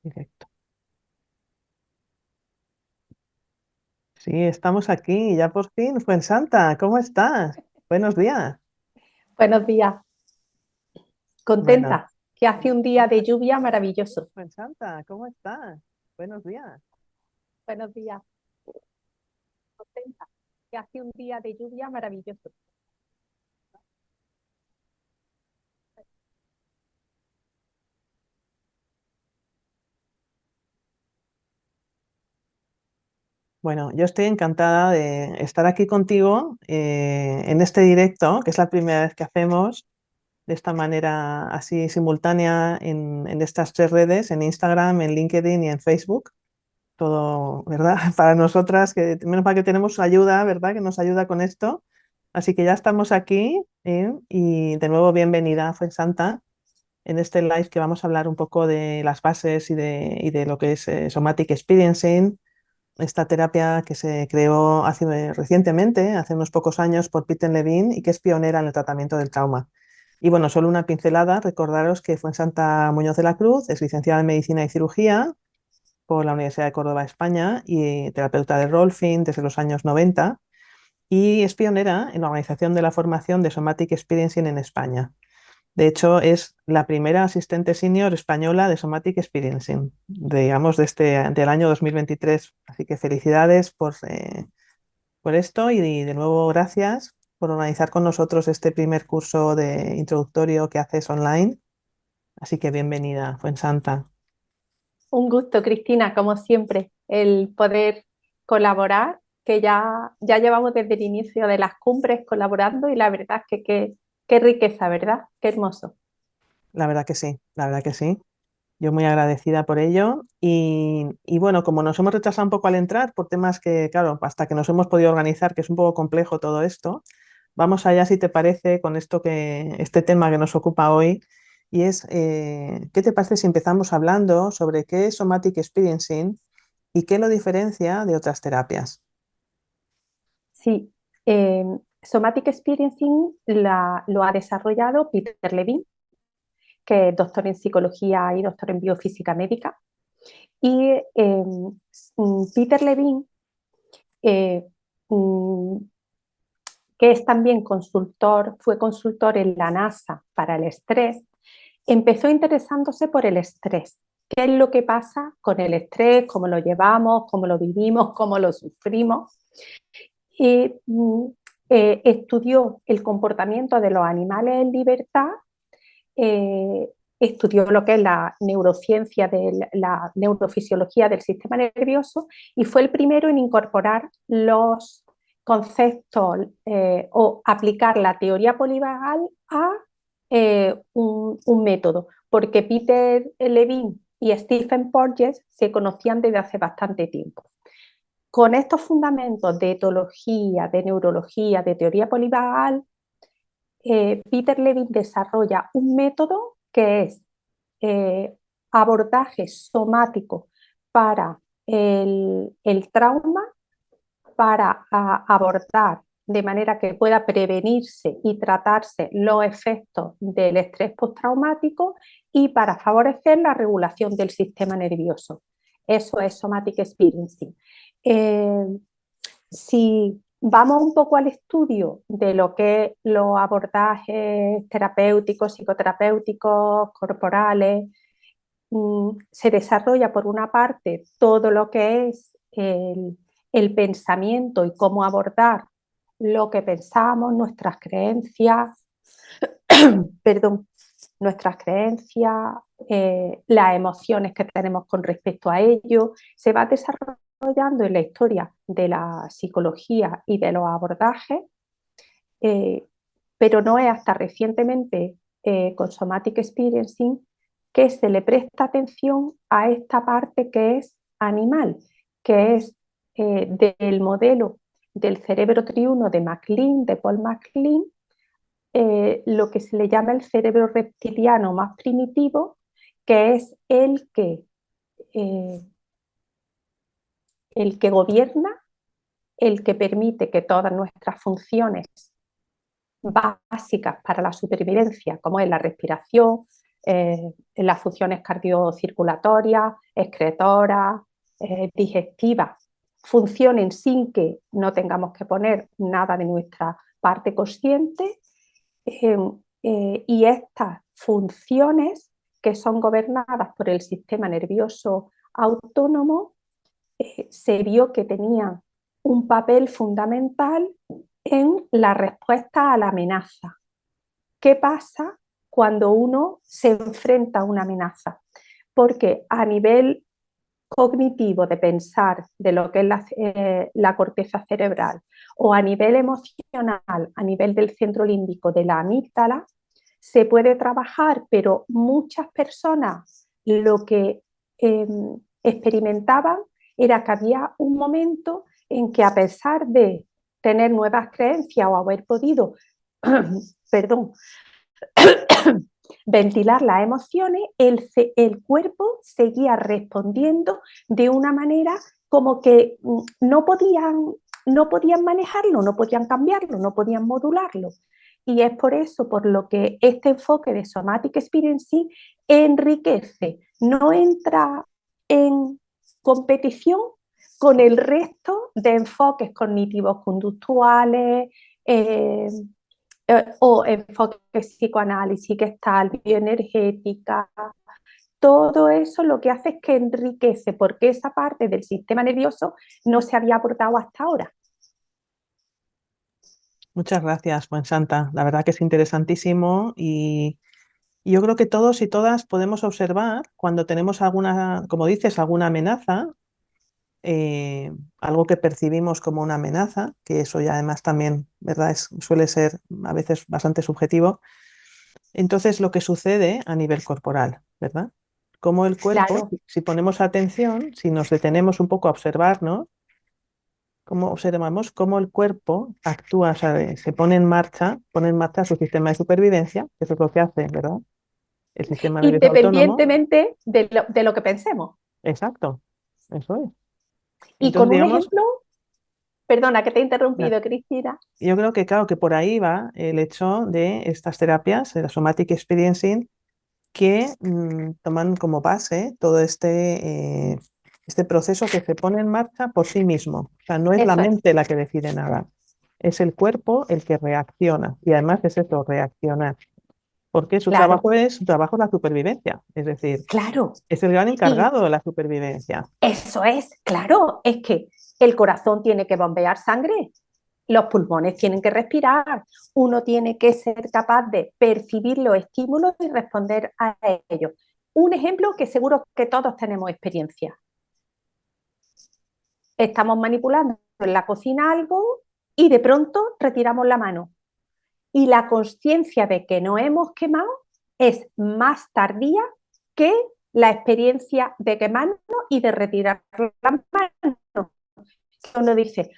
Directo. Sí, estamos aquí, ya por fin. Santa, ¿cómo estás? Buenos días. Buenos días, Bueno, contenta que hace un día de lluvia maravilloso. Santa, ¿cómo estás? Buenos días. Buenos días, contenta que hace un día de lluvia maravilloso. Bueno, yo estoy encantada de estar aquí contigo en este directo, que es la primera vez que hacemos de esta manera así simultánea en estas tres redes, en Instagram, en LinkedIn y en Facebook. Todo, ¿verdad? Para nosotras, que menos mal que tenemos ayuda, ¿verdad? Que nos ayuda con esto. Así que ya estamos aquí, y de nuevo bienvenida, Santa, en este live que vamos a hablar un poco de las bases y de lo que es Somatic Experiencing, esta terapia que se creó recientemente, hace unos pocos años, por Peter Levine y que es pionera en el tratamiento del trauma. Y bueno, solo una pincelada, recordaros que Santa Muñoz de la Cruz es licenciada en Medicina y Cirugía por la Universidad de Córdoba, España, y terapeuta de Rolfing desde los años 90, y es pionera en la organización de la formación de Somatic Experiencing en España. De hecho, es la primera asistente senior española de Somatic Experiencing, digamos, del año 2023. Así que felicidades por esto y de nuevo gracias por organizar con nosotros este primer curso de introductorio que haces online. Así que bienvenida, Fuensanta. Un gusto, Cristina, como siempre, el poder colaborar, que ya llevamos desde el inicio de las cumbres colaborando y la verdad es que qué riqueza, ¿verdad? Qué hermoso. La verdad que sí, la verdad que sí. Yo muy agradecida por ello. Y bueno, como nos hemos retrasado un poco al entrar por temas que, claro, hasta que nos hemos podido organizar, que es un poco complejo todo esto, vamos allá, si te parece, con este tema que nos ocupa hoy. Y es, ¿qué te parece si empezamos hablando sobre qué es Somatic Experiencing y qué lo diferencia de otras terapias? Sí, eh, Somatic Experiencing lo ha desarrollado Peter Levine, que es doctor en psicología y doctor en biofísica médica. Y Peter Levine, eh, mm, que es también consultor, fue consultor en la NASA para el estrés, empezó interesándose por el estrés. ¿Qué es lo que pasa con el estrés? ¿Cómo lo llevamos? ¿Cómo lo vivimos? ¿Cómo lo sufrimos? Y estudió el comportamiento de los animales en libertad, eh, estudió lo que es la neurociencia, la neurofisiología del sistema nervioso y fue el primero en incorporar los conceptos o aplicar la teoría polivagal a un método, porque Peter Levine y Stephen Porges se conocían desde hace bastante tiempo. Con estos fundamentos de etología, de neurología, de teoría polivagal, Peter Levine desarrolla un método que es eh, abordaje somático para el trauma, para abordar de manera que pueda prevenirse y tratarse los efectos del estrés postraumático y para favorecer la regulación del sistema nervioso. Eso es Somatic Experiencing. Eh, si vamos un poco al estudio de lo que es los abordajes terapéuticos, psicoterapéuticos, corporales, se desarrolla por una parte todo lo que es el pensamiento y cómo abordar lo que pensamos, nuestras creencias, perdón, nuestras creencias, las emociones que tenemos con respecto a ello. Se va desarrollando en la historia de la psicología y de los abordajes, eh, pero no es hasta recientemente con Somatic Experiencing que se le presta atención a esta parte que es animal, que es del modelo del cerebro triuno de MacLean, de Paul MacLean, lo que se le llama el cerebro reptiliano más primitivo, que es eh, el que gobierna, el que permite que todas nuestras funciones básicas para la supervivencia, como es la respiración, las funciones cardiocirculatorias, excretoras, digestivas, funcionen sin que no tengamos que poner nada de nuestra parte consciente, y estas funciones que son gobernadas por el sistema nervioso autónomo se vio que tenían un papel fundamental en la respuesta a la amenaza. ¿Qué pasa cuando uno se enfrenta a una amenaza? Porque a nivel cognitivo de pensar de lo que es la corteza cerebral o a nivel emocional, a nivel del centro límbico de la amígdala, se puede trabajar, pero muchas personas lo que experimentaban era que había un momento en que a pesar de tener nuevas creencias o haber podido, perdón, ventilar las emociones, el cuerpo seguía respondiendo de una manera como que no podían manejarlo, no podían cambiarlo, no podían modularlo. Y es por eso por lo que este enfoque de Somatic Experiencing enriquece, no entra en competición con el resto de enfoques cognitivos conductuales, o enfoque psicoanálisis, gestal, bioenergética. Todo eso lo que hace es que enriquece, porque esa parte del sistema nervioso no se había abordado hasta ahora. Muchas gracias, Juan Santa. La verdad que es interesantísimo y yo creo que todos y todas podemos observar cuando tenemos alguna, como dices, alguna amenaza, algo que percibimos como una amenaza, que eso ya además también, ¿verdad? Suele ser a veces bastante subjetivo. Entonces, lo que sucede a nivel corporal, ¿verdad? Como el cuerpo, Claro. si ponemos atención, si nos detenemos un poco a observarnos, cómo observamos cómo el cuerpo actúa, o sea, se pone en marcha su sistema de supervivencia, que eso es lo que hace, ¿verdad? El sistema nervioso autónomo. Independientemente de lo que pensemos. Exacto, eso es. Y Entonces, con un digamos, ejemplo, perdona que te he ya, interrumpido, Cristina. yo creo que, claro, que por ahí va el hecho de estas terapias, de la Somatic Experiencing, que toman como base todo este proceso que se pone en marcha por sí mismo. O sea, no es la Eso es, mente la que decide nada, es el cuerpo el que reacciona. Y además es eso, reaccionar. Porque claro, su trabajo es la supervivencia. Es decir, claro. es el gran Y encargado de la supervivencia. eso es, claro, es que el corazón tiene que bombear sangre, los pulmones tienen que respirar, uno tiene que ser capaz de percibir los estímulos y responder a ellos. Un ejemplo que seguro que todos tenemos experiencia. Estamos manipulando en la cocina algo y de pronto retiramos la mano. Y la conciencia de que no hemos quemado es más tardía que la experiencia de quemarnos y de retirar la mano. Uno dice,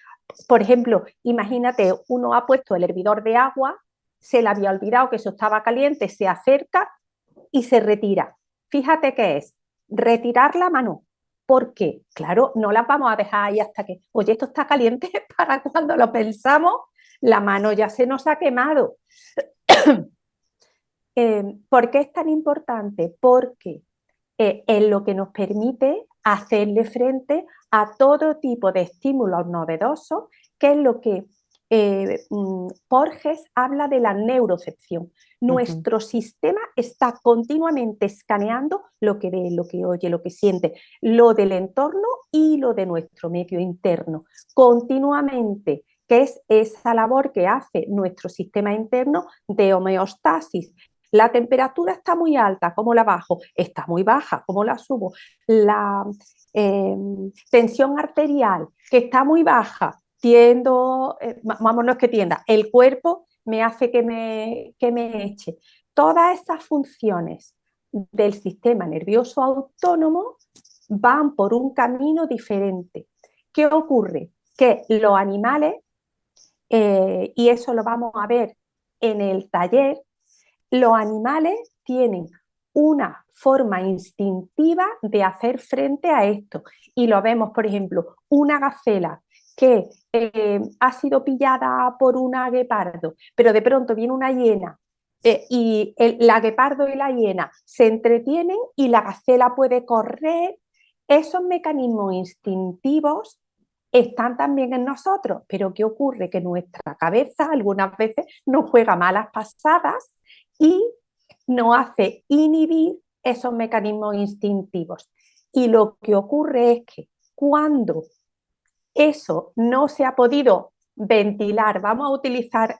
por ejemplo, imagínate, uno ha puesto el hervidor de agua, se le había olvidado que eso estaba caliente, se acerca y se retira. Fíjate qué es, retirar la mano. Porque, claro, no las vamos a dejar ahí hasta que, oye, esto está caliente, para cuando lo pensamos, la mano ya se nos ha quemado. ¿Por qué es tan importante? Porque es lo que nos permite hacerle frente a todo tipo de estímulos novedosos, que es lo que Porges habla de la neurocepción. Ujú. Nuestro sistema está continuamente escaneando lo que ve, lo que oye, lo que siente, lo del entorno y lo de nuestro medio interno, continuamente, que es esa labor que hace nuestro sistema interno de homeostasis. La temperatura está muy alta, ¿cómo la bajo? Está muy baja, ¿cómo la subo? La tensión arterial, que está muy baja, tiendo, vámonos que tienda, el cuerpo me hace que me eche. Todas esas funciones del sistema nervioso autónomo van por un camino diferente. ¿Qué ocurre? Que los animales, y eso lo vamos a ver en el taller, los animales tienen una forma instintiva de hacer frente a esto. Y lo vemos, por ejemplo, una gacela que ha sido pillada por un guepardo, pero de pronto viene una hiena la guepardo y la hiena se entretienen y la gacela puede correr. Esos mecanismos instintivos están también en nosotros, pero ¿qué ocurre? Que nuestra cabeza algunas veces nos juega malas pasadas y nos hace inhibir esos mecanismos instintivos. Y lo que ocurre es que cuando eso no se ha podido ventilar, vamos a utilizar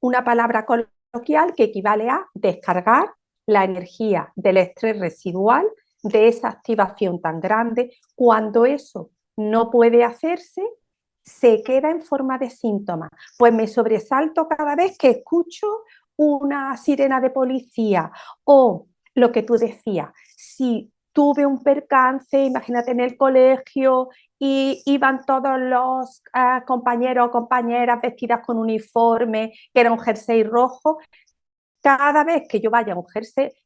una palabra coloquial que equivale a descargar la energía del estrés residual de esa activación tan grande. Cuando eso no puede hacerse, se queda en forma de síntomas. Pues me sobresalto cada vez que escucho una sirena de policía o lo que tú decías, si tuve un percance, imagínate en el colegio y iban todos los compañeros o compañeras vestidas con uniforme, que era un jersey rojo. Cada vez que yo vaya a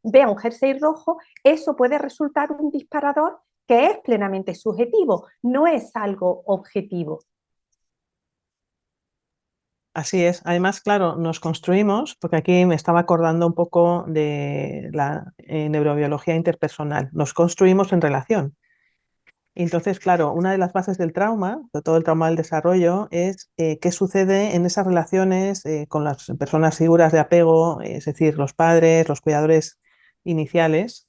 vea un jersey rojo, eso puede resultar un disparador que es plenamente subjetivo, no es algo objetivo. Así es. Además, claro, nos construimos, porque aquí me estaba acordando un poco de la neurobiología interpersonal, nos construimos en relación. Y entonces, claro, una de las bases del trauma, de todo el trauma del desarrollo, es qué sucede en esas relaciones con las personas seguras de apego, es decir, los padres, los cuidadores iniciales,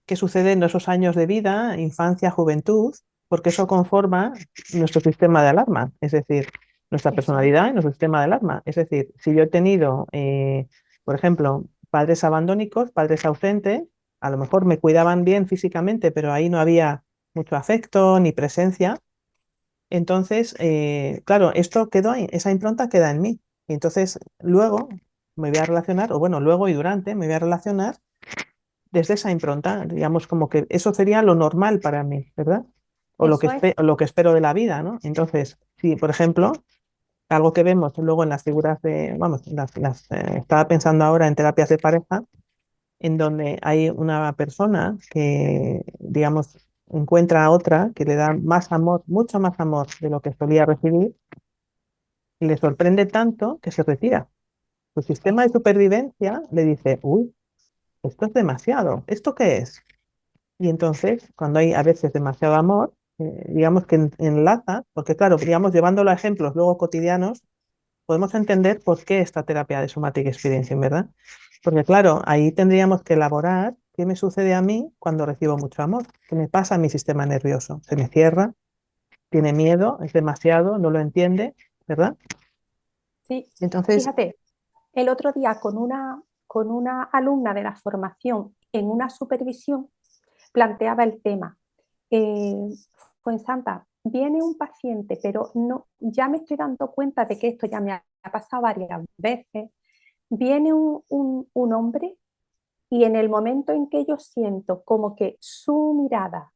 qué sucede en esos años de vida, infancia, juventud, porque eso conforma nuestro sistema de alarma, es decir, nuestra Eso es. personalidad y nuestro sistema de alarma. Es decir, si yo he tenido, por ejemplo, padres abandónicos, padres ausentes, a lo mejor me cuidaban bien físicamente, pero ahí no había mucho afecto ni presencia. Entonces, claro, esto quedó ahí, esa impronta queda en mí. Y entonces, luego me voy a relacionar, o bueno, luego y durante me voy a relacionar desde esa impronta, digamos, como que eso sería lo normal para mí, ¿verdad? Eso es. O lo que espero de la vida, ¿no? Entonces, si, por ejemplo, algo que vemos luego en las figuras de, vamos, estaba pensando ahora en terapias de pareja, en donde hay una persona que, digamos, encuentra a otra que le da más amor, mucho más amor de lo que solía recibir, y le sorprende tanto que se retira. Su sistema de Eso. supervivencia le dice, uy, esto es demasiado, ¿esto qué es? Y entonces, cuando hay a veces demasiado amor, digamos que enlaza, porque claro, digamos, llevándolo a ejemplos luego cotidianos, podemos entender por qué esta terapia de somatic experiencing, ¿verdad? Porque claro, ahí tendríamos que elaborar qué me sucede a mí cuando recibo mucho amor, qué me pasa a mi sistema nervioso, se me cierra, tiene miedo, es demasiado, no lo entiende, ¿verdad? Sí, Entonces, fíjate, el otro día con una alumna de la formación en una supervisión planteaba el tema. Eh, Santa, viene un paciente, pero no, ya me estoy dando cuenta de que esto ya me ha pasado varias veces. Viene un hombre y en el momento en que yo siento como que su mirada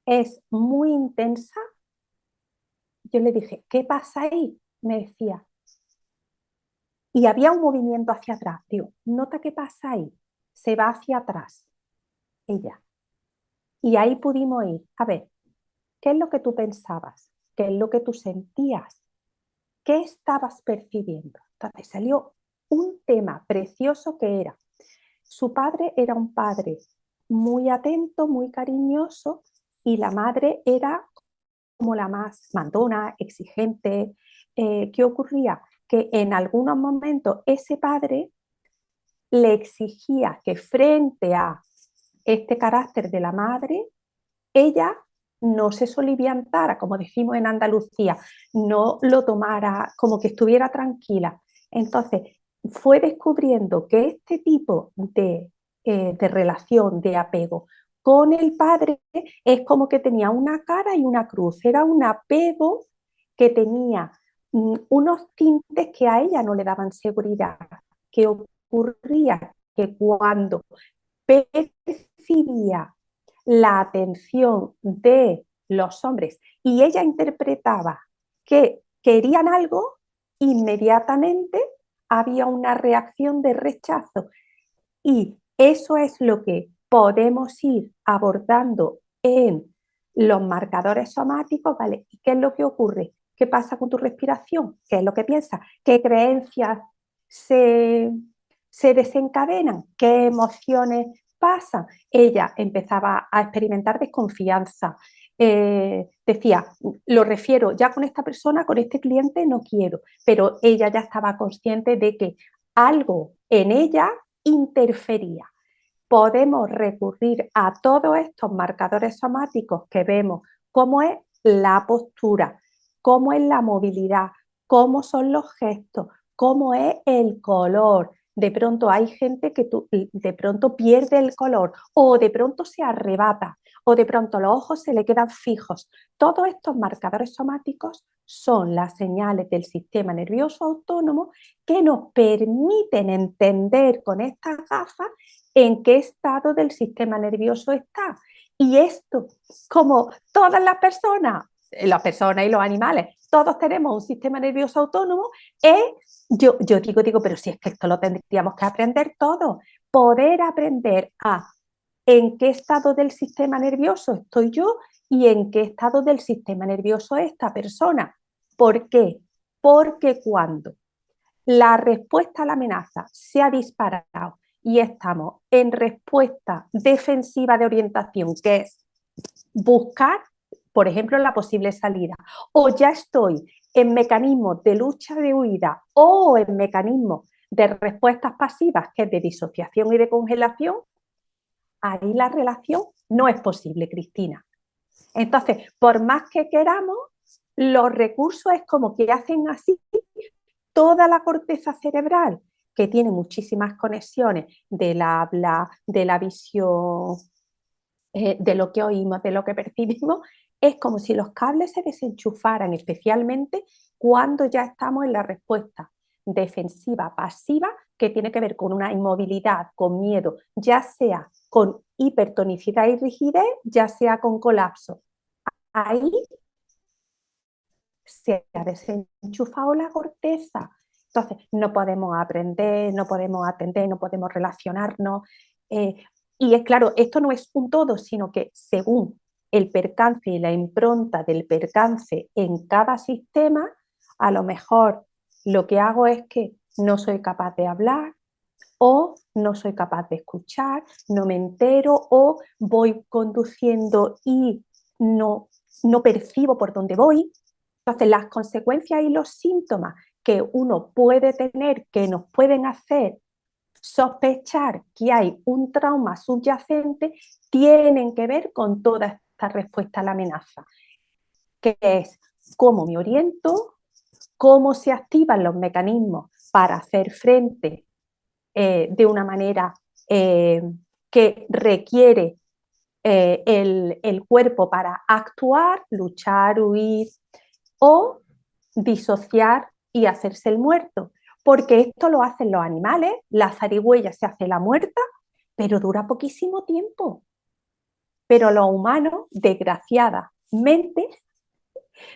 es muy intensa, yo le dije, ¿qué pasa ahí? Me decía, y había un movimiento hacia atrás. Digo, ¿nota qué pasa ahí? Se va hacia atrás, ella. Y ahí pudimos ir, a ver, ¿qué es lo que tú pensabas? ¿Qué es lo que tú sentías? ¿Qué estabas percibiendo? Entonces salió un tema precioso que era, su padre era un padre muy atento, muy cariñoso, y la madre era como la más mandona, exigente. ¿Qué ocurría? Que en algunos momentos ese padre le exigía que frente a este carácter de la madre, ella no se soliviantara, como decimos en Andalucía, no lo tomara como que estuviera tranquila. Entonces, fue descubriendo que este tipo de relación, de apego con el padre, es como que tenía una cara y una cruz. Era un apego que tenía unos tintes que a ella no le daban seguridad. Que ocurría que cuando percibía la atención de los hombres y ella interpretaba que querían algo, inmediatamente había una reacción de rechazo. Y eso es lo que podemos ir abordando en los marcadores somáticos, ¿vale? ¿Y qué es lo que ocurre? ¿Qué pasa con tu respiración? ¿Qué es lo que piensas? ¿Qué creencias se, se desencadenan, qué emociones pasan. Ella empezaba a experimentar desconfianza. Decía, lo refiero ya con esta persona, con este cliente no quiero, pero ella ya estaba consciente de que algo en ella interfería. Podemos recurrir a todos estos marcadores somáticos que vemos, cómo es la postura, cómo es la movilidad, cómo son los gestos, cómo es el color. De pronto hay gente que de pronto pierde el color o de pronto se arrebata o de pronto los ojos se le quedan fijos. Todos estos marcadores somáticos son las señales del sistema nervioso autónomo que nos permiten entender con estas gafas en qué estado del sistema nervioso está. Y esto, como todas las personas y los animales, todos tenemos un sistema nervioso autónomo, yo digo, pero si es que esto lo tendríamos que aprender todos, poder aprender a en qué estado del sistema nervioso estoy yo y en qué estado del sistema nervioso esta persona. ¿Por qué? Porque cuando la respuesta a la amenaza se ha disparado y estamos en respuesta defensiva de orientación, que es buscar, por ejemplo, la posible salida, o ya estoy en mecanismos de lucha, de huida, o en mecanismos de respuestas pasivas, que es de disociación y de congelación, ahí la relación no es posible, Cristina. Entonces, por más que queramos, los recursos es como que hacen así toda la corteza cerebral, que tiene muchísimas conexiones del habla, de la visión, de lo que oímos, de lo que percibimos, es como si los cables se desenchufaran, especialmente cuando ya estamos en la respuesta defensiva pasiva, que tiene que ver con una inmovilidad, con miedo, ya sea con hipertonicidad y rigidez, ya sea con colapso. Ahí se ha desenchufado la corteza. Entonces, no podemos aprender, no podemos atender, no podemos relacionarnos. Y es claro, esto no es un todo, sino que según el percance y la impronta del percance en cada sistema, a lo mejor lo que hago es que no soy capaz de hablar o no soy capaz de escuchar, no me entero o voy conduciendo y no percibo por dónde voy. Entonces, las consecuencias y los síntomas que uno puede tener, que nos pueden hacer sospechar que hay un trauma subyacente, tienen que ver con toda esta respuesta a la amenaza, que es cómo me oriento, cómo se activan los mecanismos para hacer frente de una manera que requiere el cuerpo para actuar, luchar, huir, o disociar y hacerse el muerto, porque esto lo hacen los animales, la zarigüeya se hace la muerta, pero dura poquísimo tiempo. Pero los humanos, desgraciadamente,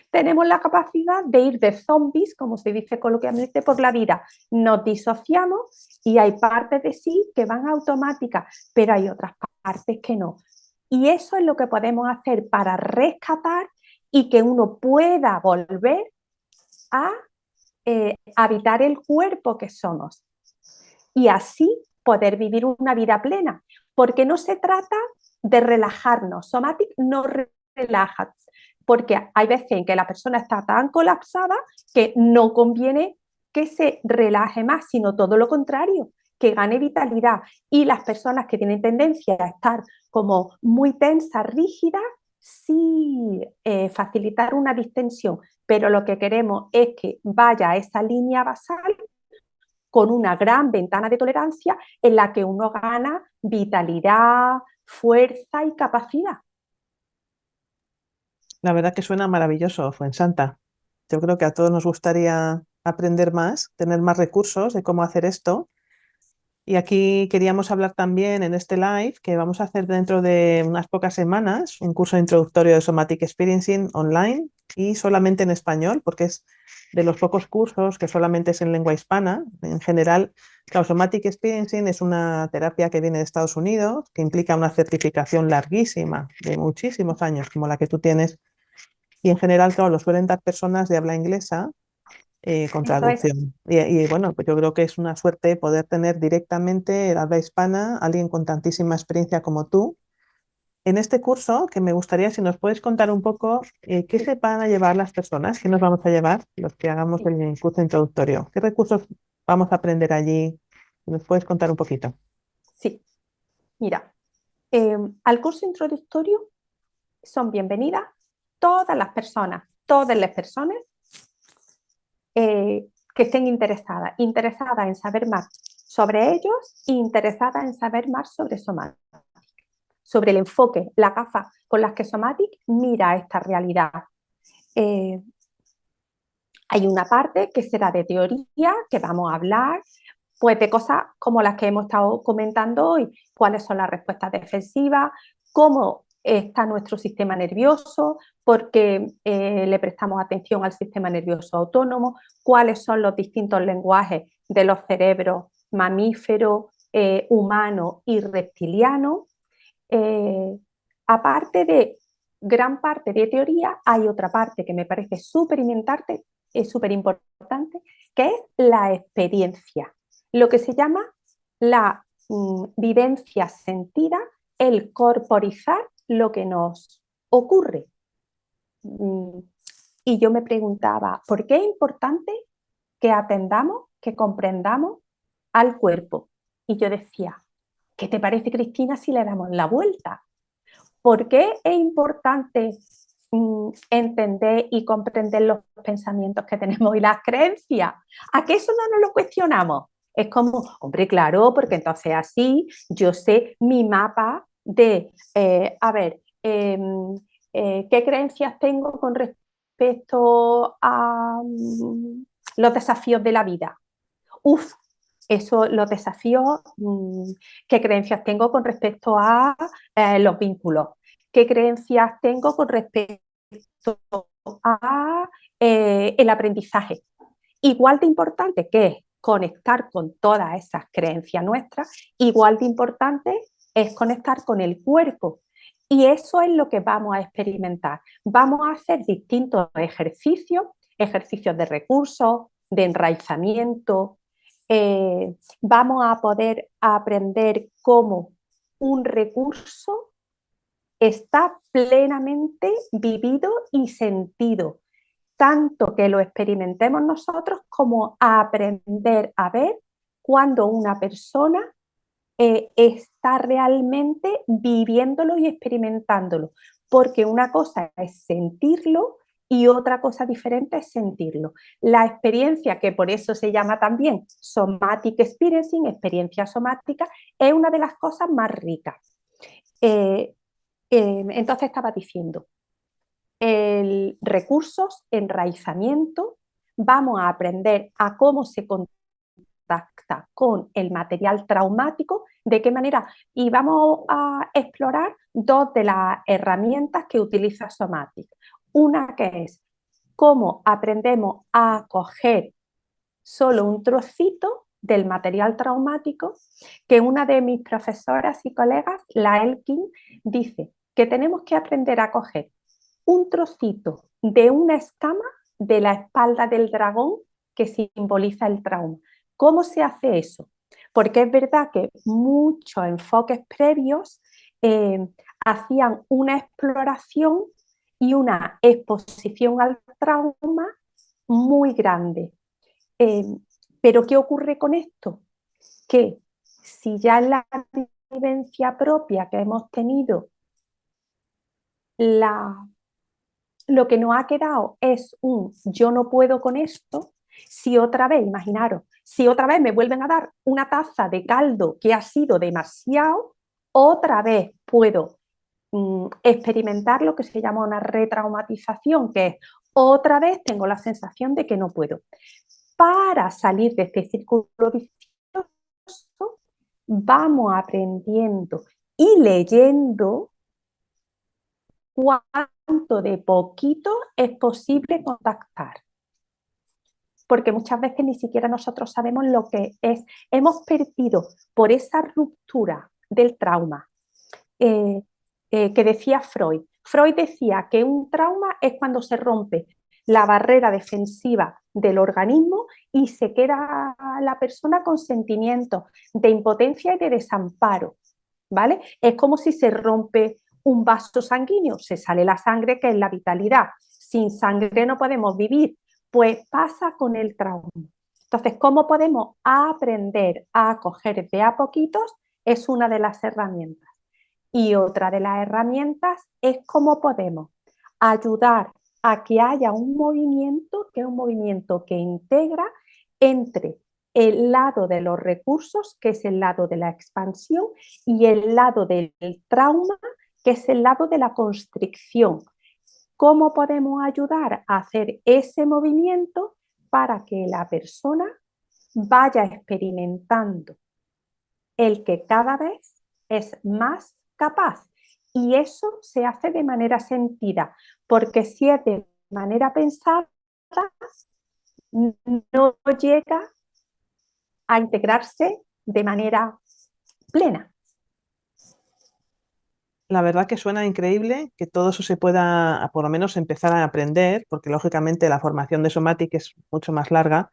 tenemos la capacidad de ir de zombies, como se dice coloquialmente, por la vida. Nos disociamos y hay partes de sí que van automáticas, pero hay otras partes que no. Y eso es lo que podemos hacer para rescatar y que uno pueda volver a habitar el cuerpo que somos y así poder vivir una vida plena, porque no se trata de relajarnos. Somatic no relaja, porque hay veces en que la persona está tan colapsada que no conviene que se relaje más, sino todo lo contrario, que gane vitalidad. Y las personas que tienen tendencia a estar como muy tensas, rígidas, sí facilitar una distensión, pero lo que queremos es que vaya a esa línea basal con una gran ventana de tolerancia en la que uno gana vitalidad, fuerza y capacidad. La verdad que suena maravilloso, Fuensanta. Yo creo que a todos nos gustaría aprender más, tener más recursos de cómo hacer esto. Y aquí queríamos hablar también en este live que vamos a hacer dentro de unas pocas semanas un curso introductorio de Somatic Experiencing online y solamente en español, porque es de los pocos cursos que solamente es en lengua hispana. En general, claro, Somatic Experiencing es una terapia que viene de Estados Unidos, que implica una certificación larguísima de muchísimos años, como la que tú tienes. Y en general, claro, lo suelen dar personas de habla inglesa con Eso es. traducción. Bueno, pues yo creo que es una suerte poder tener directamente el habla hispana, alguien con tantísima experiencia como tú. En este curso, que me gustaría si nos puedes contar un poco qué Sí, se van a llevar las personas, qué nos vamos a llevar los que hagamos sí, el curso introductorio, qué recursos vamos a aprender allí, ¿nos puedes contar un poquito? sí. Mira, al curso introductorio son bienvenidas todas las personas que estén interesadas en saber más sobre ellos e interesadas en saber más sobre Somatic, sobre el enfoque, la gafa con las que Somatic mira esta realidad. Eh, Hay una parte que será de teoría, que vamos a hablar pues de cosas como las que hemos estado comentando hoy, cuáles son las respuestas defensivas, cómo está nuestro sistema nervioso, por qué le prestamos atención al sistema nervioso autónomo, cuáles son los distintos lenguajes de los cerebros mamífero, humano y reptiliano. Eh, Aparte de gran parte de teoría, hay otra parte que me parece súper importante, que es la experiencia, lo que se llama la vivencia sentida, el corporizar lo que nos ocurre. Mm, Y yo me preguntaba, ¿por qué es importante que atendamos, que comprendamos al cuerpo? Y yo decía, ¿qué te parece, Cristina, si le damos la vuelta? ¿Por qué es importante entender y comprender los pensamientos que tenemos y las creencias? ¿A qué eso no nos lo cuestionamos? Es como, hombre, claro, porque entonces así yo sé mi mapa de, qué creencias tengo con respecto a los desafíos de la vida. Uf, eso, los desafíos, qué creencias tengo con respecto a los vínculos, qué creencias tengo con respecto a el aprendizaje. Igual de importante que es conectar con todas esas creencias nuestras, igual de importante es conectar con el cuerpo. Y eso es lo que vamos a experimentar. Vamos a hacer distintos ejercicios, ejercicios de recursos, de enraizamiento. Vamos a poder aprender cómo un recurso está plenamente vivido y sentido, tanto que lo experimentemos nosotros como a aprender a ver cuando una persona está realmente viviéndolo y experimentándolo, porque una cosa es sentirlo y otra cosa diferente es sentirlo. La experiencia, que por eso se llama también somatic experiencing, experiencia somática, es una de las cosas más ricas. Eh, entonces estaba diciendo, el recursos, enraizamiento, vamos a aprender a cómo se contacta con el material traumático, de qué manera, y vamos a explorar dos de las herramientas que utiliza Somatic. Una que es cómo aprendemos a coger solo un trocito del material traumático, que una de mis profesoras y colegas, la Elkin, dice que tenemos que aprender a coger un trocito de una escama de la espalda del dragón que simboliza el trauma. ¿Cómo se hace eso? Porque es verdad que muchos enfoques previos hacían una exploración y una exposición al trauma muy grande. Eh, pero ¿qué ocurre con esto? Que si ya en la vivencia propia que hemos tenido la lo que nos ha quedado es un yo no puedo con esto, si otra vez, imaginaros, si otra vez me vuelven a dar una taza de caldo que ha sido demasiado, otra vez puedo experimentar lo que se llama una retraumatización, que es otra vez tengo la sensación de que no puedo. Para salir de este círculo vicioso, vamos aprendiendo y leyendo cuánto de poquito es posible contactar, porque muchas veces ni siquiera nosotros sabemos lo que es. Hemos perdido por esa ruptura del trauma que decía Freud. Freud decía que un trauma es cuando se rompe la barrera defensiva del organismo y se queda la persona con sentimientos de impotencia y de desamparo, ¿vale? Es como si se rompe un vaso sanguíneo, se sale la sangre, que es la vitalidad. Sin sangre no podemos vivir. Pues pasa con el trauma. Entonces, ¿cómo podemos aprender a acoger de a poquitos? Es una de las herramientas. Y otra de las herramientas es cómo podemos ayudar a que haya un movimiento, que es un movimiento que integra entre el lado de los recursos, que es el lado de la expansión, y el lado del trauma, que es el lado de la constricción. ¿Cómo podemos ayudar a hacer ese movimiento para que la persona vaya experimentando el que cada vez es más capaz? Y eso se hace de manera sentida, porque si es de manera pensada, no llega a integrarse de manera plena. La verdad que suena increíble que todo eso se pueda, por lo menos, empezar a aprender, porque lógicamente la formación de Somatic es mucho más larga,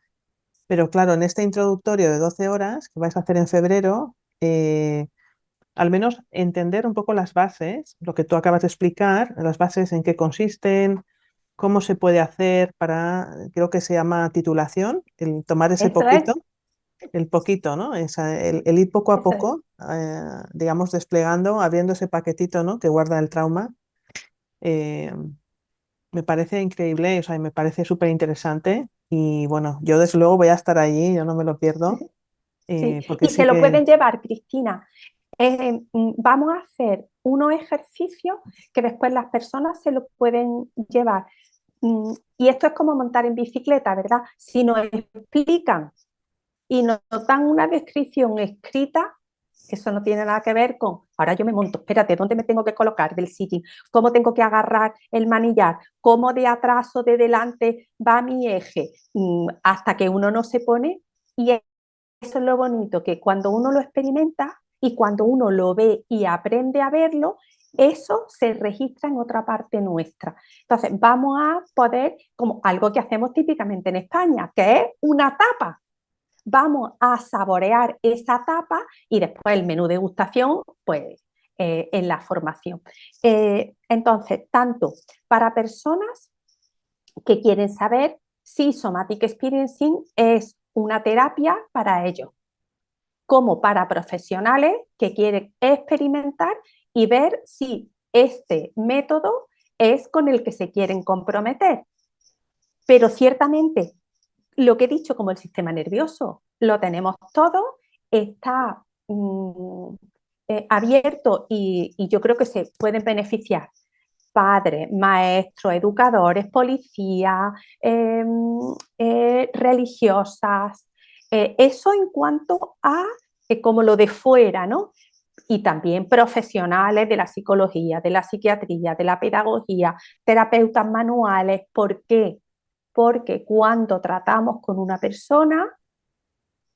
pero claro, en este introductorio de 12 horas que vais a hacer en febrero, al menos entender un poco las bases, lo que tú acabas de explicar, las bases en qué consisten, cómo se puede hacer para, creo que se llama titulación, el tomar ese Eso es, poquito, el poquito, ¿no? El ir poco a eso es. poco, digamos, desplegando, abriendo ese paquetito, ¿no? Que guarda el trauma. Eh, Me parece increíble, o sea, me parece súper interesante y bueno, yo desde luego voy a estar allí, yo no me lo pierdo, Sí, porque y sí se lo que pueden llevar, Cristina. Vamos a hacer unos ejercicios que después las personas se lo pueden llevar. Y esto es como montar en bicicleta, ¿verdad? Si nos explican y nos dan una descripción escrita, eso no tiene nada que ver con, ahora yo me monto, espérate, ¿dónde me tengo que colocar del sitio? ¿Cómo tengo que agarrar el manillar? ¿Cómo de atrás o de delante va mi eje? Hasta que uno no se pone, y eso es lo bonito, que cuando uno lo experimenta y cuando uno lo ve y aprende a verlo, eso se registra en otra parte nuestra. Entonces, vamos a poder, como algo que hacemos típicamente en España, que es una tapa. Vamos a saborear esa tapa y después el menú degustación, pues en la formación. Entonces, tanto para personas que quieren saber si Somatic Experiencing es una terapia para ellos, como para profesionales que quieren experimentar y ver si este método es con el que se quieren comprometer. Pero ciertamente, lo que he dicho como el sistema nervioso, lo tenemos todo, está abierto y yo creo que se pueden beneficiar padres, maestros, educadores, policías, religiosas. Eso en cuanto a como lo de fuera, ¿no? Y también profesionales de la psicología, de la psiquiatría, de la pedagogía, terapeutas manuales. ¿Por qué? Porque cuando tratamos con una persona,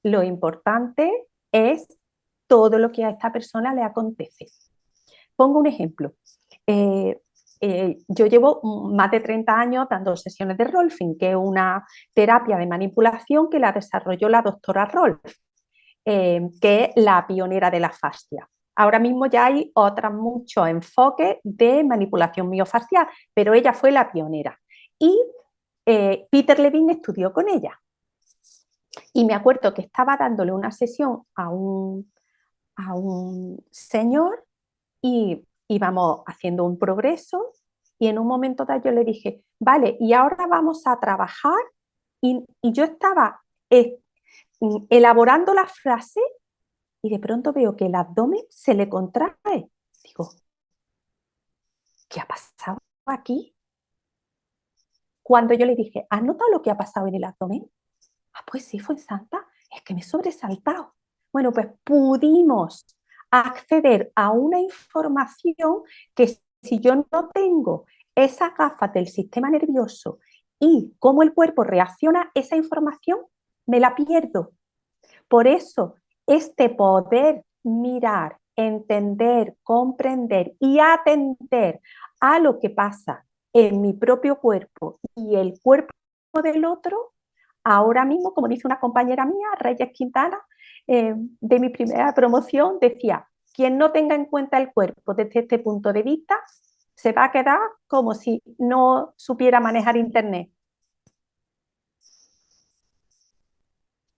lo importante es todo lo que a esta persona le acontece. Pongo un ejemplo. Eh, yo llevo más de 30 años dando sesiones de Rolfing, que es una terapia de manipulación que la desarrolló la doctora Rolf, que es la pionera de la fascia. Ahora mismo ya hay otros muchos enfoques de manipulación miofascial, pero ella fue la pionera. Y Peter Levine estudió con ella. Y me acuerdo que estaba dándole una sesión a un señor y íbamos haciendo un progreso y en un momento dado yo le dije, vale, y ahora vamos a trabajar y yo estaba elaborando la frase y de pronto veo que el abdomen se le contrae. Digo, ¿qué ha pasado aquí? Cuando yo le dije, ¿has notado lo que ha pasado en el abdomen? Ah, pues sí, fue santa, es que me he sobresaltado. Bueno, pues pudimos acceder a una información que si yo no tengo esas gafas del sistema nervioso y cómo el cuerpo reacciona a esa información, me la pierdo. Por eso, este poder mirar, entender, comprender y atender a lo que pasa en mi propio cuerpo y el cuerpo del otro, ahora mismo, como dice una compañera mía, Reyes Quintana, de mi primera promoción, decía, quien no tenga en cuenta el cuerpo desde este punto de vista, se va a quedar como si no supiera manejar Internet.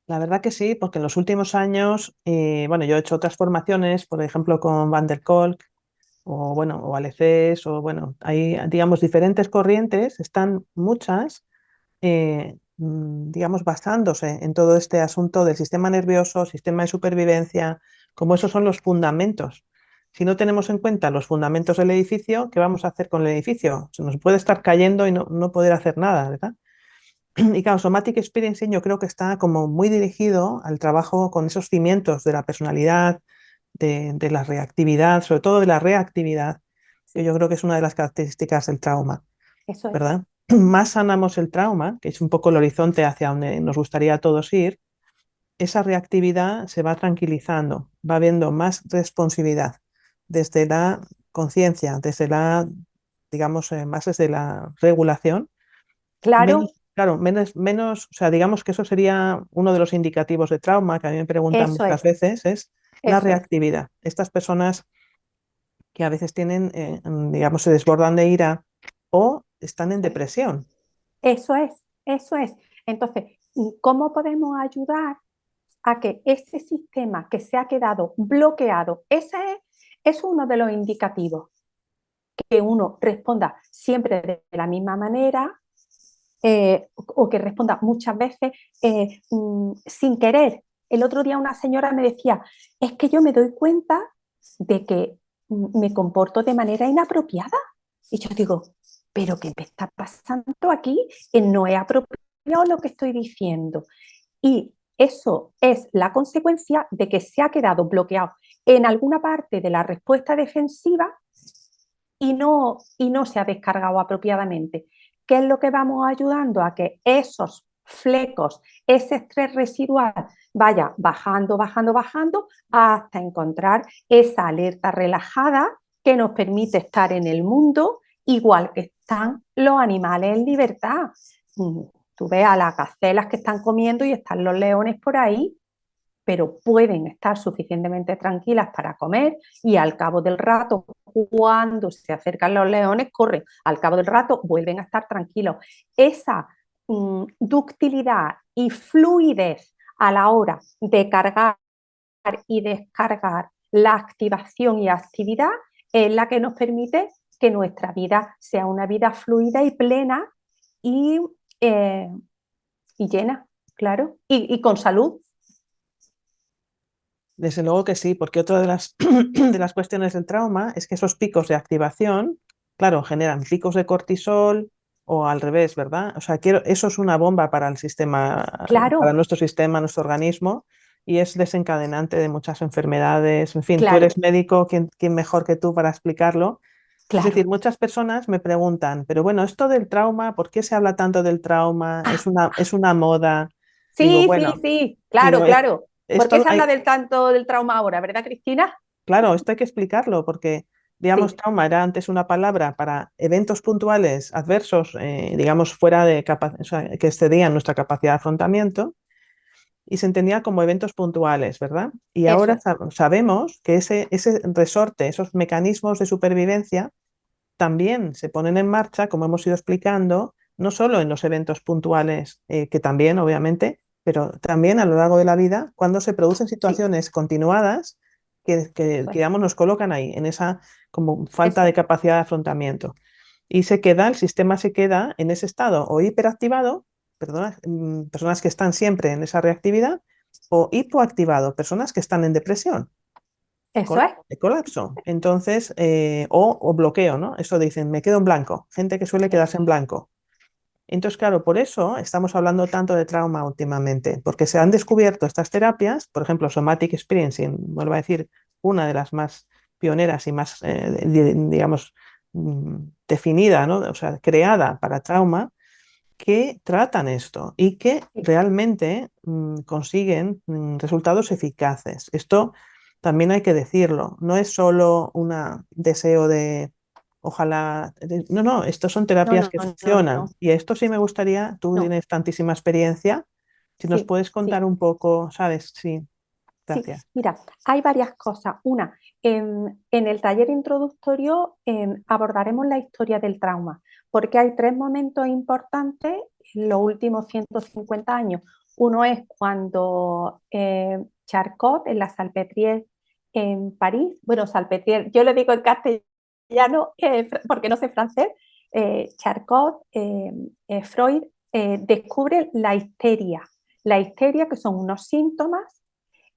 La verdad que sí, porque en los últimos años, bueno, yo he hecho otras formaciones, por ejemplo, con Van der Kolk o, bueno, o ALCs, o bueno, hay, digamos, diferentes corrientes, están muchas, digamos, basándose en todo este asunto del sistema nervioso, sistema de supervivencia, como esos son los fundamentos. Si no tenemos en cuenta los fundamentos del edificio, ¿qué vamos a hacer con el edificio? Se nos puede estar cayendo y no poder hacer nada, ¿verdad? Y claro, Somatic Experiencing yo creo que está como muy dirigido al trabajo con esos cimientos de la personalidad, de la reactividad, sobre todo de la reactividad, que Sí, yo creo que es una de las características del trauma, eso es. ¿verdad? Más sanamos el trauma, que es un poco el horizonte hacia donde nos gustaría a todos ir, esa reactividad se va tranquilizando, va habiendo más responsividad desde la conciencia, desde la, digamos, más desde la regulación. Claro, Menos, claro, o sea, digamos que eso sería uno de los indicativos de trauma que a mí me preguntan eso muchas es, veces, es la eso es. reactividad. Estas personas que a veces tienen, digamos, se desbordan de ira o están en depresión. Eso es, eso es. Entonces, ¿cómo podemos ayudar a que ese sistema que se ha quedado bloqueado, es uno de los indicativos, que uno responda siempre de la misma manera o que responda muchas veces sin querer? El otro día una señora me decía, es que yo me doy cuenta de que me comporto de manera inapropiada. Y yo digo, pero ¿qué me está pasando aquí? No es apropiado lo que estoy diciendo. Y eso es la consecuencia de que se ha quedado bloqueado en alguna parte de la respuesta defensiva y no se ha descargado apropiadamente. ¿Qué es lo que vamos ayudando? A que esos flecos, ese estrés residual vaya bajando, bajando, bajando hasta encontrar esa alerta relajada que nos permite estar en el mundo igual que están los animales en libertad. Tú ves a las gacelas que están comiendo y están los leones por ahí, pero pueden estar suficientemente tranquilas para comer y al cabo del rato, cuando se acercan los leones, corren. Al cabo del rato vuelven a estar tranquilos. Esa ductilidad y fluidez a la hora de cargar y descargar la activación y actividad es la que nos permite que nuestra vida sea una vida fluida y plena y, eh, y llena, claro, y con salud. Desde luego que sí, porque otra de las, de las cuestiones del trauma es que esos picos de activación, claro, generan picos de cortisol o al revés, ¿verdad? O sea, eso es una bomba para el sistema, para Claro, nuestro sistema, nuestro organismo, y es desencadenante de muchas enfermedades. En fin, tú eres claro, médico, ¿quién mejor que tú para explicarlo? Es decir, claro. muchas personas me preguntan, pero bueno, esto del trauma, ¿por qué se habla tanto del trauma? Ah, Es una moda. Digo, sí, sí, bueno, sí, digo, claro, claro. ¿Por qué esto se habla hay, del tanto del trauma ahora, verdad, Cristina? claro, esto hay que explicarlo porque, digamos, Sí, trauma era antes una palabra para eventos puntuales adversos, digamos, fuera de o sea, que excedían nuestra capacidad de afrontamiento y se entendía como eventos puntuales, ¿verdad? Y eso ahora es, sabemos que ese resorte, esos mecanismos de supervivencia también se ponen en marcha, como hemos ido explicando, no solo en los eventos puntuales, que también, obviamente, pero también a lo largo de la vida, cuando se producen sí, situaciones continuadas eso es, digamos, nos colocan ahí, en esa como falta eso de es, capacidad de afrontamiento. Y el sistema se queda en ese estado o hiperactivado, perdona, personas que están siempre en esa reactividad, o hipoactivado, personas que están en depresión eso es, de colapso. Entonces, o bloqueo, ¿no? Eso dicen, me quedo en blanco. Gente que suele eso quedarse en blanco. Entonces, claro, por eso estamos hablando tanto de trauma últimamente, porque se han descubierto estas terapias, por ejemplo, Somatic Experiencing, vuelvo a decir, una de las más pioneras y más, digamos, definida, ¿no? O sea, creada para trauma, que tratan esto y que sí, realmente consiguen resultados eficaces. Esto también hay que decirlo, no es solo un deseo de Ojalá, no, no, estos son No, terapias no, que no, no, funcionan y esto sí me gustaría, tú no. tienes tantísima experiencia, si nos Sí, puedes contar sí. un poco, ¿sabes? Sí, Sí, gracias. mira, hay varias cosas. Una, en el taller introductorio abordaremos la historia del trauma, porque hay tres momentos importantes en los últimos 150 años. Uno es cuando Charcot, en la Salpêtrière en París, bueno, Salpêtrière, yo le digo en castellano porque no sé francés, Charcot, Freud, descubre la histeria que son unos síntomas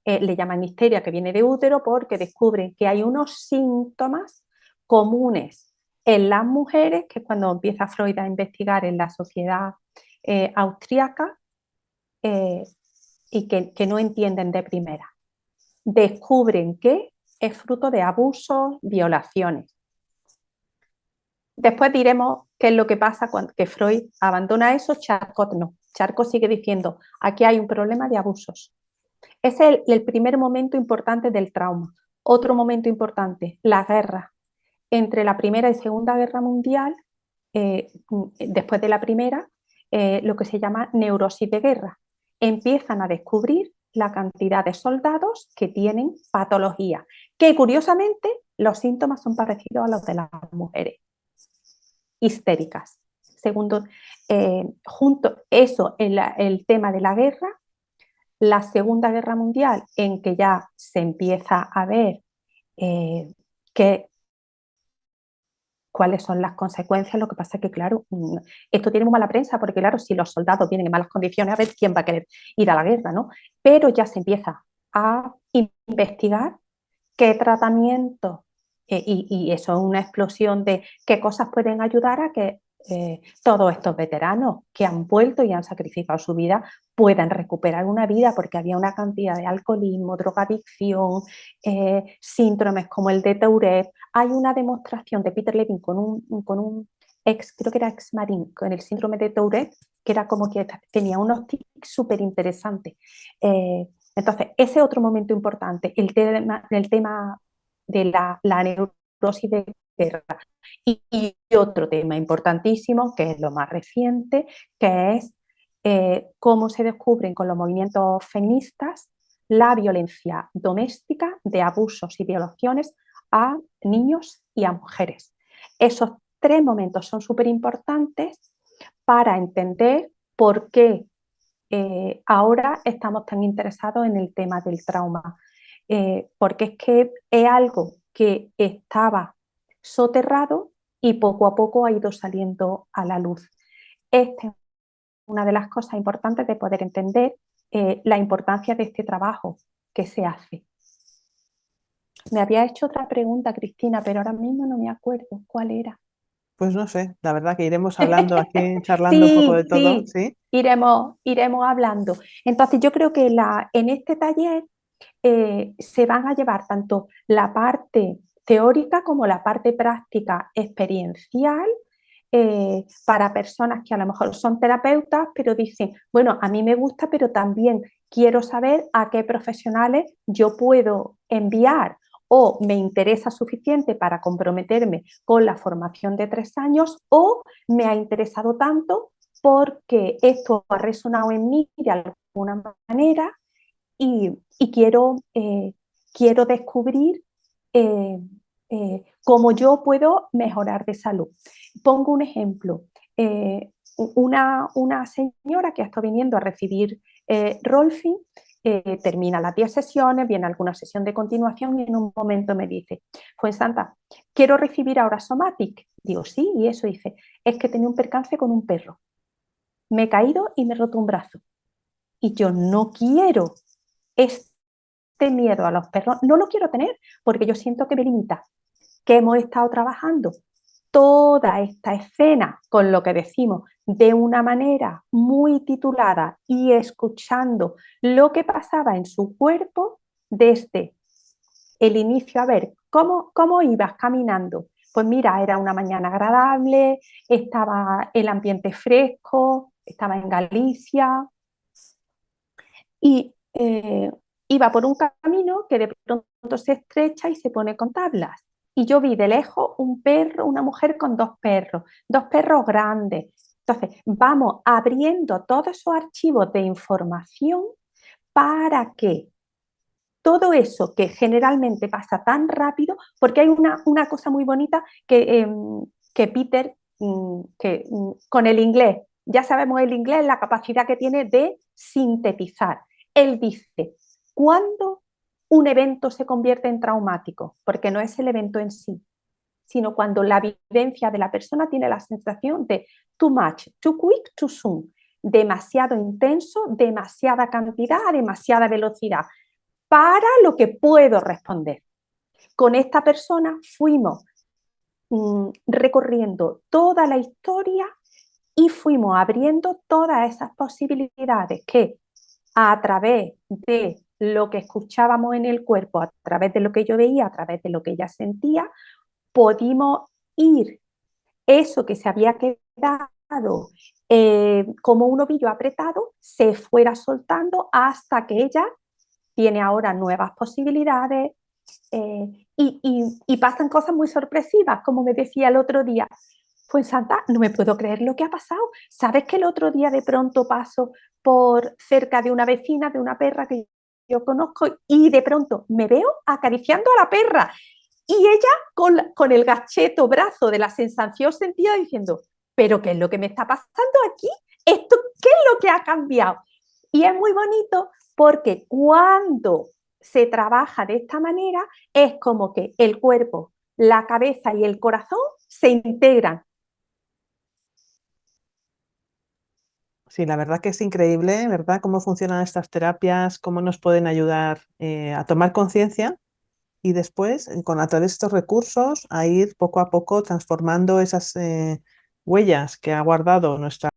le llaman histeria, que viene de útero, porque descubren que hay unos síntomas comunes en las mujeres, que es cuando empieza Freud a investigar en la sociedad austríaca eh, y que no entienden de primera. Descubren que es fruto de abusos, violaciones. Después diremos qué es lo que pasa cuando que Freud abandona eso, Charcot no. Charcot sigue diciendo, aquí hay un problema de abusos. Es el primer momento importante del trauma. Otro momento importante, la guerra. Entre la Primera y Segunda Guerra Mundial, después de la Primera, lo que se llama neurosis de guerra. Empiezan a descubrir la cantidad de soldados que tienen patología, que curiosamente los síntomas son parecidos a los de las mujeres histéricas. Segundo, junto eso, el tema de la guerra, la Segunda Guerra Mundial, en que ya se empieza a ver que, cuáles son las consecuencias, lo que pasa es que, claro, esto tiene muy mala prensa, porque, claro, si los soldados vienen en malas condiciones, a ver quién va a querer ir a la guerra, ¿no? Pero ya se empieza a investigar qué tratamiento, y eso es una explosión de qué cosas pueden ayudar a que todos estos veteranos que han vuelto y han sacrificado su vida puedan recuperar una vida, porque había una cantidad de alcoholismo, drogadicción, síndromes como el de Tourette. Hay una demostración de Peter Levine con un ex, creo que era ex marín, con el síndrome de Tourette, que era como que tenía unos tics súper interesantes. Entonces, ese otro momento importante, el tema de la neurosis de guerra. Y otro tema importantísimo, que es lo más reciente, que es cómo se descubren con los movimientos feministas la violencia doméstica de abusos y violaciones a niños y a mujeres. Esos tres momentos son súper importantes para entender por qué ahora estamos tan interesados en el tema del trauma, porque es que es algo que estaba soterrado y poco a poco ha ido saliendo a la luz. Esta es una de las cosas importantes de poder entender la importancia de este trabajo que se hace. Me había hecho otra pregunta, Cristina, pero ahora mismo no me acuerdo cuál era. Pues no sé, la verdad que iremos hablando aquí, charlando un poco de Sí, todo, sí, ¿sí? iremos hablando. Entonces, yo creo que en este taller se van a llevar tanto la parte teórica como la parte práctica experiencial para personas que a lo mejor son terapeutas, pero dicen, bueno, a mí me gusta, pero también quiero saber a qué profesionales yo puedo enviar o me interesa suficiente para comprometerme con la formación de 3 años o me ha interesado tanto porque esto ha resonado en mí de alguna manera y quiero descubrir eh, cómo yo puedo mejorar de salud. Pongo un ejemplo. Una señora que ha estado viniendo a recibir Rolfing termina las 10 sesiones, viene alguna sesión de continuación y en un momento me dice, Santa, quiero recibir ahora Somatic. Digo, sí, y eso dice, es que tenía un percance con un perro. Me he caído y me he roto un brazo. Y yo no quiero este miedo a los perros, no lo quiero tener porque yo siento que me limita, que hemos estado trabajando toda esta escena con lo que decimos de una manera muy titulada y escuchando lo que pasaba en su cuerpo desde el inicio, a ver, ¿cómo ibas caminando? Pues mira, era una mañana agradable, estaba el ambiente fresco, estaba en Galicia, y iba por un camino que de pronto se estrecha y se pone con tablas. y yo vi de lejos un perro, una mujer con dos perros grandes. Entonces, vamos abriendo todos esos archivos de información para que todo eso que generalmente pasa tan rápido, porque hay una cosa muy bonita que Peter, con el inglés, ya sabemos el inglés, la capacidad que tiene de sintetizar. Él dice, ¿cuándo un evento se convierte en traumático? Porque no es el evento en sí, sino cuando la vivencia de la persona tiene la sensación de too much, too quick, too soon, demasiado intenso, demasiada cantidad, demasiada velocidad para lo que puedo responder. Con esta persona fuimos recorriendo toda la historia y fuimos abriendo todas esas posibilidades que a través de lo que escuchábamos en el cuerpo, a través de lo que yo veía, a través de lo que ella sentía, pudimos ir eso que se había quedado como un ovillo apretado, se fuera soltando hasta que ella tiene ahora nuevas posibilidades y pasan cosas muy sorpresivas, como me decía el otro día. Pues Santa, no me puedo creer lo que ha pasado. ¿Sabes que el otro día de pronto paso por cerca de una vecina, de una perra que yo conozco, y de pronto me veo acariciando a la perra y ella con el gacheto brazo de la sensación sentida diciendo, pero ¿qué es lo que me está pasando aquí? ¿Esto qué es lo que ha cambiado? Y es muy bonito porque cuando se trabaja de esta manera es como que el cuerpo, la cabeza y el corazón se integran. Sí, la verdad que es increíble, ¿verdad? Cómo funcionan estas terapias, cómo nos pueden ayudar a tomar conciencia y después, con a través de estos recursos, a ir poco a poco transformando esas huellas que ha guardado nuestra